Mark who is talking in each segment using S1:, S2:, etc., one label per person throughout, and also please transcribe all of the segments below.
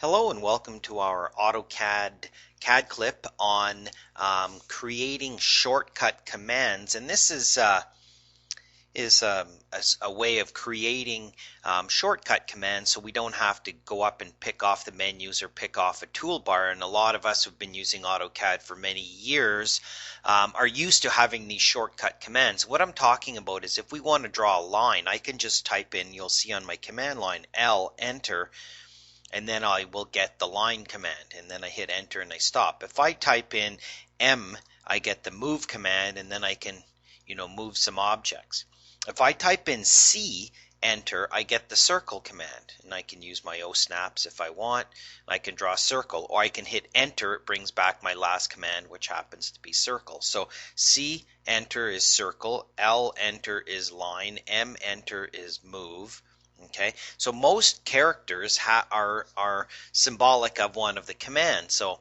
S1: Hello and welcome to our AutoCAD CAD clip on creating shortcut commands. And this is a way of creating shortcut commands so we don't have to go up and pick off the menus or pick off a toolbar. And a lot of us who've been using AutoCAD for many years are used to having these shortcut commands. What I'm talking about is if we want to draw a line, I can just type in, you'll see on my command line, L, enter, and then I will get the line command, and then I hit enter and I stop. If I type in M, I get the move command, and then I can, move some objects. If I type in C, enter, I get the circle command, and I can use my O snaps if I want. I can draw a circle, or I can hit enter. It brings back my last command, which happens to be circle. So C, enter is circle, L, enter is line, M, enter is move. Okay, so most characters are symbolic of one of the commands. So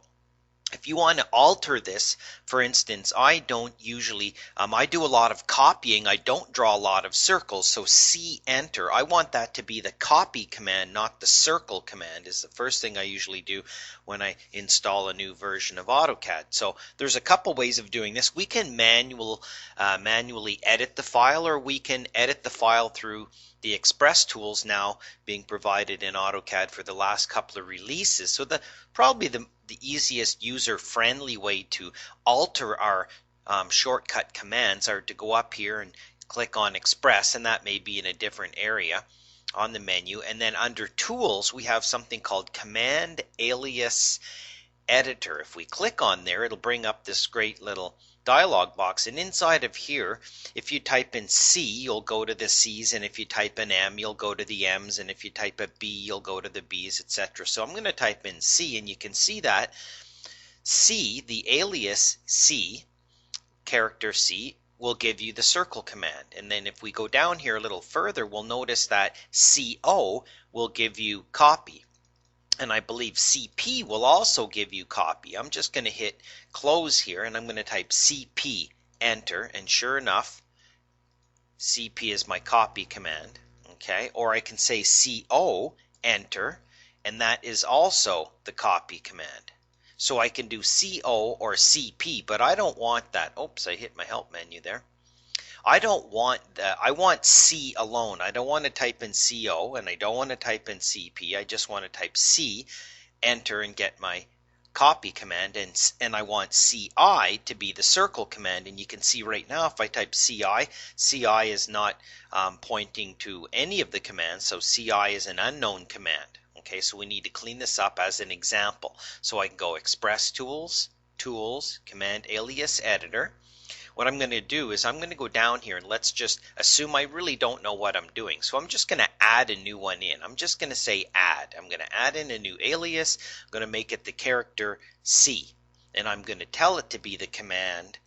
S1: if you want to alter this, for instance, I don't usually, I do a lot of copying. I don't draw a lot of circles. So C, enter, I want that to be the copy command, not the circle command, is the first thing I usually do when I install a new version of AutoCAD. So there's a couple ways of doing this. We can manually edit the file, or we can edit the file through the Express tools now being provided in AutoCAD for the last couple of releases. So probably the easiest user-friendly way to alter our shortcut commands are to go up here and click on Express, and that may be in a different area on the menu. And then under Tools, we have something called Command Alias Editor. If we click on there, it'll bring up this great little dialog box, and inside of here, if you type in C, you'll go to the C's, and if you type in M, you'll go to the M's, and if you type a B, you'll go to the B's, etc. So I'm going to type in C, and you can see that C, the alias C, character C, will give you the circle command. And then if we go down here a little further, we'll notice that CO will give you copy. And I believe CP will also give you copy. I'm just going to hit close here, and I'm going to type CP, enter, and sure enough, CP is my copy command. Okay, or I can say CO, enter, and that is also the copy command. So I can do CO or CP, but I don't want that. Oops, I hit my help menu there. I don't want that. I want C alone. I don't want to type in CO, and I don't want to type in CP. I just want to type C, enter, and get my copy command, and I want CI to be the circle command. And you can see right now if I type CI, CI is not pointing to any of the commands, so CI is an unknown command. Okay, so we need to clean this up as an example. So I can go Express Tools, Tools, Command Alias Editor. What I'm going to do is I'm going to go down here, and let's just assume I really don't know what I'm doing. So I'm just going to add a new one in. I'm just going to say add. I'm going to add in a new alias. I'm going to make it the character C, and I'm going to tell it to be the command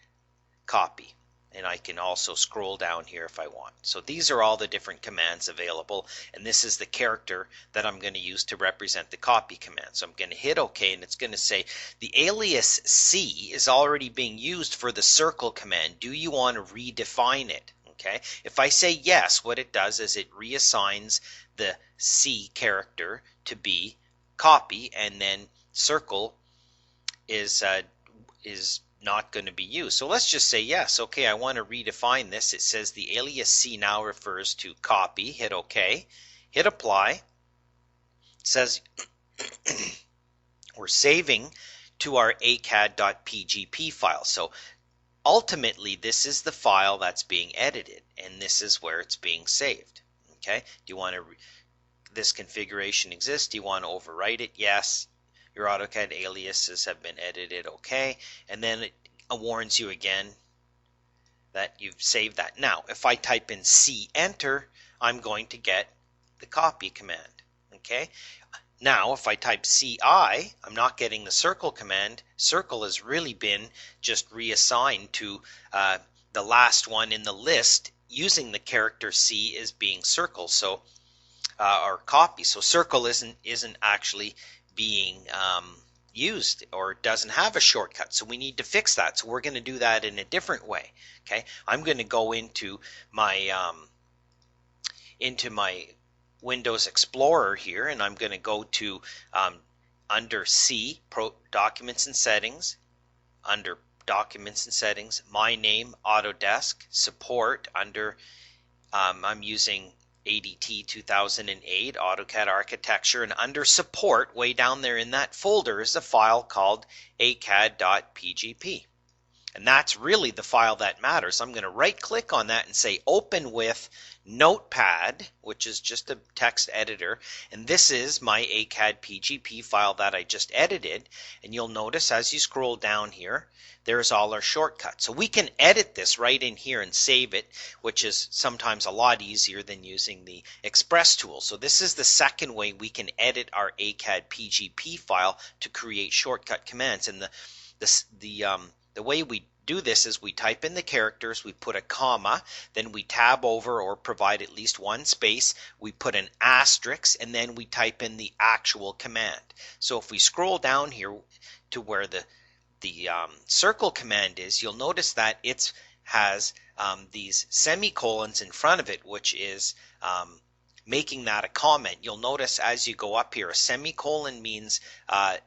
S1: copy. And I can also scroll down here if I want. So these are all the different commands available, and this is the character that I'm going to use to represent the copy command. So I'm going to hit OK, and it's going to say the alias C is already being used for the circle command. Do you want to redefine it? Okay. If I say yes, what it does is it reassigns the C character to be copy, and then circle is not going to be used. So let's just say yes. Okay, I want to redefine this. It says the alias C now refers to copy. Hit OK. Hit apply. It says we're saving to our ACAD.PGP file. So ultimately, this is the file that's being edited, and this is where it's being saved. Okay. Do you want to this configuration exists? Do you want to overwrite it? Yes. Your AutoCAD aliases have been edited, okay, and then it warns you again that you've saved that. Now, if I type in C, enter, I'm going to get the copy command, okay. Now, if I type CI, I'm not getting the circle command. Circle has really been just reassigned to the last one in the list using the character C as being circle, so or copy. So circle isn't actually being used, or doesn't have a shortcut, so we need to fix that. So we're going to do that in a different way. Okay, I'm going to go into my Windows Explorer here, and I'm going to go to under C, Documents and Settings, under Documents and Settings, my name, Autodesk, Support, under, I'm using ADT 2008, AutoCAD Architecture, and under Support, way down there in that folder, is a file called ACAD.pgp. And that's really the file that matters. I'm going to right click on that and say open with Notepad, which is just a text editor. And this is my ACAD PGP file that I just edited. And you'll notice as you scroll down here, there's all our shortcuts. So we can edit this right in here and save it, which is sometimes a lot easier than using the Express tool. So this is the second way we can edit our ACAD PGP file to create shortcut commands. And the way we do this is we type in the characters, we put a comma, then we tab over or provide at least one space, we put an asterisk, and then we type in the actual command. So if we scroll down here to where the circle command is, you'll notice that it has these semicolons in front of it, which is making that a comment. You'll notice as you go up here, a semicolon means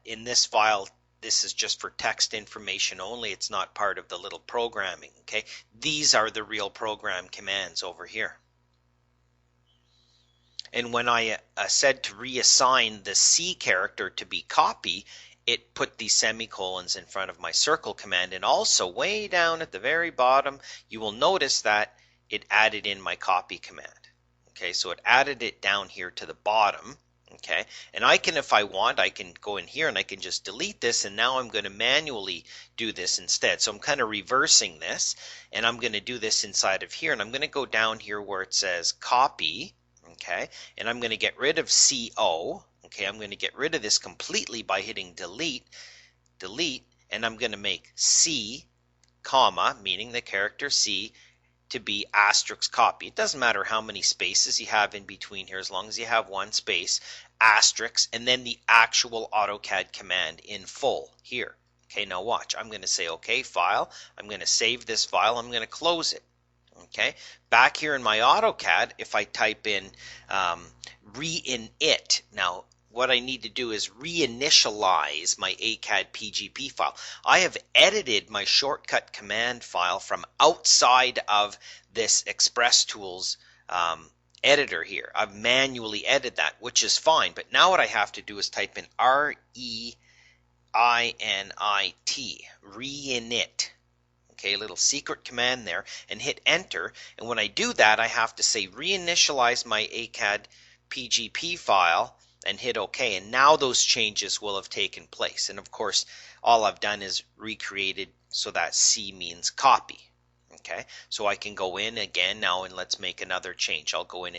S1: in this file, this is just for text information only. It's not part of the little programming. Okay, these are the real program commands over here. And when I said to reassign the C character to be copy, it put these semicolons in front of my circle command. And also way down at the very bottom, you will notice that it added in my copy command. Okay, so it added it down here to the bottom. Okay, and I can, if I want, I can go in here and I can just delete this, and now I'm going to manually do this instead. So I'm kind of reversing this, and I'm going to do this inside of here, and I'm going to go down here where it says copy, okay, and I'm going to get rid of CO, okay, I'm going to get rid of this completely by hitting delete, and I'm going to make C, comma, meaning the character C, to be asterisk copy. It doesn't matter how many spaces you have in between here, as long as you have one space, asterisk, and then the actual AutoCAD command in full here. Okay, now watch. I'm going to say OK, file. I'm going to save this file. I'm going to close it. Okay, back here in my AutoCAD, if I type in reinit, now what I need to do is reinitialize my ACAD PGP file. I have edited my shortcut command file from outside of this Express Tools editor here. I've manually edited that, which is fine. But now what I have to do is type in reinit, reinit. Okay, a little secret command there, and hit enter. And when I do that, I have to say reinitialize my ACAD PGP file and hit OK, and now those changes will have taken place. And of course, all I've done is recreated so that C means copy. Okay, so I can go in again now and let's make another change. I'll go in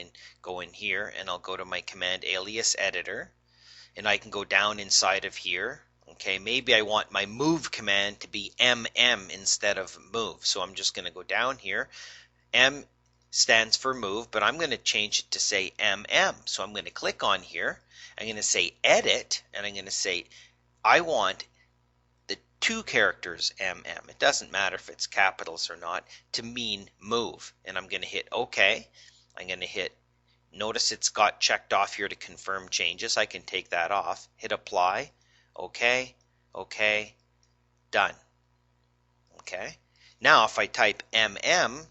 S1: here and I'll go to my command alias editor, and I can go down inside of here. Okay, maybe I want my move command to be MM instead of move. So I'm just going to go down here. M stands for move, but I'm going to change it to say MM. So I'm going to click on here. I'm going to say edit, and I'm going to say I want the two characters MM. It doesn't matter if it's capitals or not, to mean move. And I'm going to hit OK. I'm going to hit, notice it's got checked off here to confirm changes. I can take that off. Hit apply. OK, OK, done. Okay. Now if I type MM,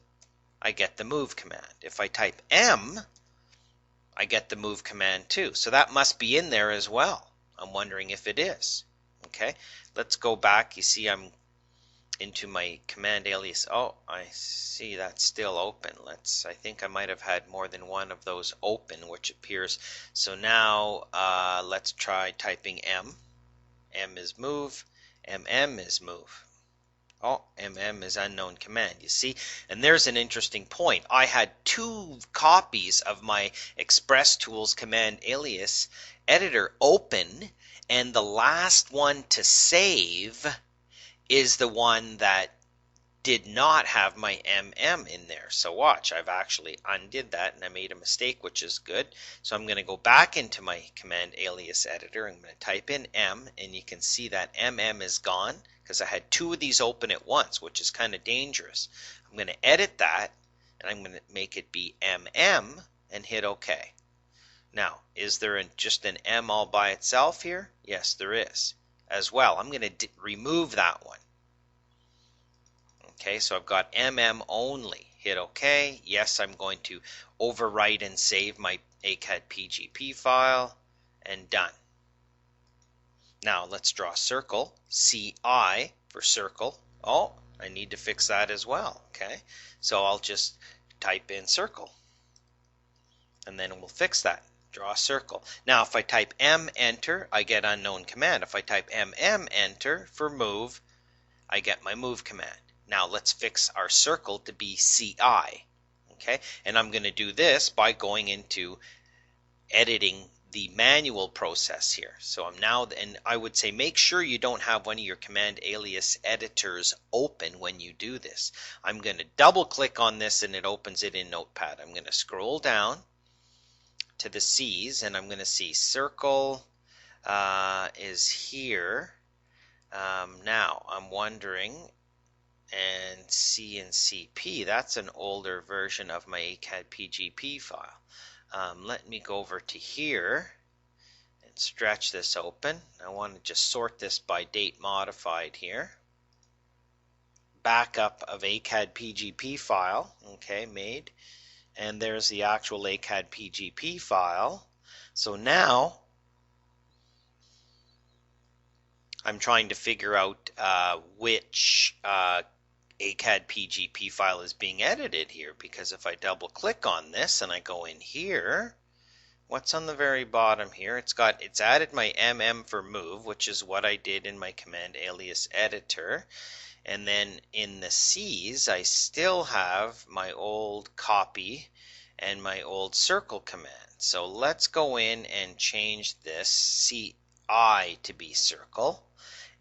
S1: I get the move command. If I type M, I get the move command too. So that must be in there as well. I'm wondering if it is. Okay, let's go back. You see I'm into my command alias. Oh, I see that's still open. I think I might have had more than one of those open, which appears. So now let's try typing M. M is move. MM is move. Oh, MM is unknown command, you see? And there's an interesting point. I had two copies of my Express Tools command alias editor open, and the last one to save is the one that did not have my MM in there. So watch, I've actually undid that and I made a mistake, which is good. So I'm going to go back into my command alias editor. I'm going to type in M, and you can see that MM is gone because I had two of these open at once, which is kind of dangerous. I'm going to edit that, and I'm going to make it be MM and hit OK. Now, is there just an M all by itself here? Yes, there is as well. I'm going to remove that one. Okay, so I've got MM only. Hit OK. Yes, I'm going to overwrite and save my ACAD PGP file, and done. Now let's draw a circle. CI for circle. Oh, I need to fix that as well. Okay, so I'll just type in circle, and then we'll fix that. Draw a circle. Now if I type M enter, I get unknown command. If I type MM enter for move, I get my move command. Now let's fix our circle to be CI. Okay, and I'm going to do this by going into editing the manual process here. So I'm now, and I would say make sure you don't have one of your command alias editors open when you do this. I'm going to double click on this and it opens it in Notepad. I'm going to scroll down to the C's and I'm going to see circle is here. Now I'm wondering, and C and CP, that's an older version of my ACAD PGP file. Let me go over to here and stretch this open. I want to just sort this by date modified here. Backup of ACAD PGP file, okay, made. And there's the actual ACAD PGP file. So now I'm trying to figure out which ACAD PGP file is being edited here, because if I double click on this and I go in here, what's on the very bottom here? It's added my MM for move, which is what I did in my command alias editor. And then in the C's, I still have my old copy and my old circle command. So let's go in and change this CI to be circle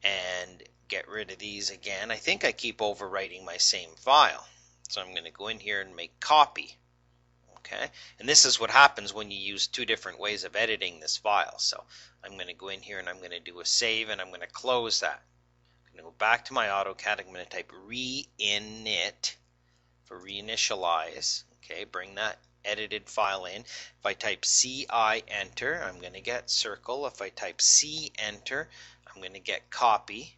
S1: and get rid of these again. I think I keep overwriting my same file. So I'm going to go in here and make copy. Okay, and this is what happens when you use two different ways of editing this file. So I'm going to go in here and I'm going to do a save and I'm going to close that. I'm going to go back to my AutoCAD. I'm going to type reinit for reinitialize. Okay, bring that edited file in. If I type CI enter, I'm going to get circle. If I type C enter, I'm going to get copy.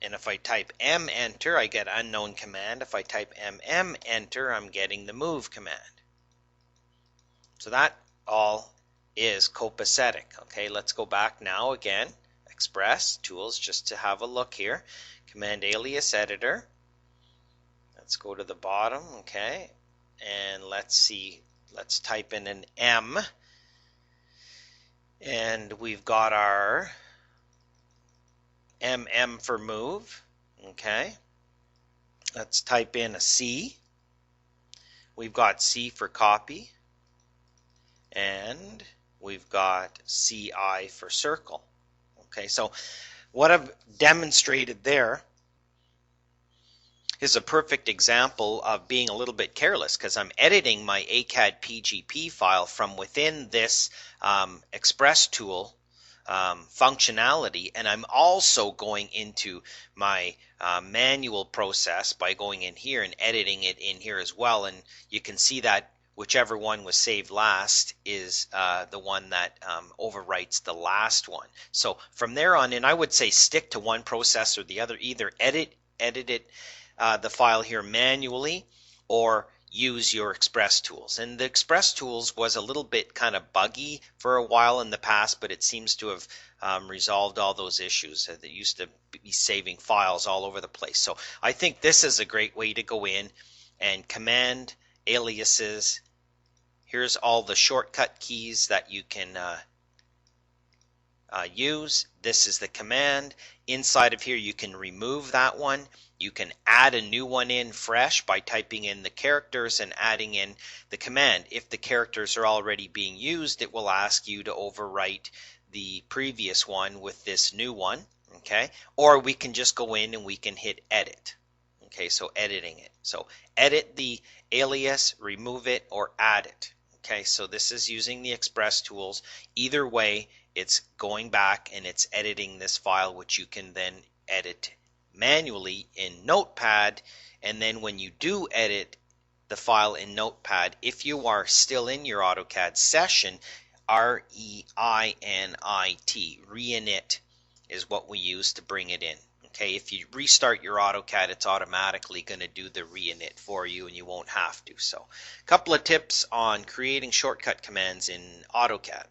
S1: And if I type M enter, I get unknown command. If I type MM enter, I'm getting the move command. So that all is copacetic. Okay, let's go back now again. Express tools, just to have a look here. Command alias editor. Let's go to the bottom. Okay, and let's see. Let's type in an M, and we've got our MM for move. Okay, let's type in a C. We've got C for copy, and we've got CI for circle. Okay, so what I've demonstrated there is a perfect example of being a little bit careless, because I'm editing my ACAD PGP file from within this Express tool functionality, and I'm also going into my manual process by going in here and editing it in here as well. And you can see that whichever one was saved last is the one that overwrites the last one. So from there on in, I would say stick to one process or the other. Either edit it the file here manually, or use your Express tools. And the Express tools was a little bit kind of buggy for a while in the past, but it seems to have resolved all those issues. That used to be saving files all over the place. So I think this is a great way to go in and command aliases. Here's all the shortcut keys that you can use. This is the command. Inside of here you can remove that one. You can add a new one in fresh by typing in the characters and adding in the command. If the characters are already being used, it will ask you to overwrite the previous one with this new one. Okay, or we can just go in and we can hit edit. Okay, so editing it. So edit the alias, remove it, or add it. Okay, so this is using the Express tools. Either way, it's going back and it's editing this file, which you can then edit manually in Notepad. And then when you do edit the the file in Notepad. If you are still in your AutoCAD session, reinit, reinit is what we use to bring it in. Okay, if you restart your AutoCAD, it's automatically going to do the reinit for you and you won't have to. So, a couple of tips on creating shortcut commands in AutoCAD.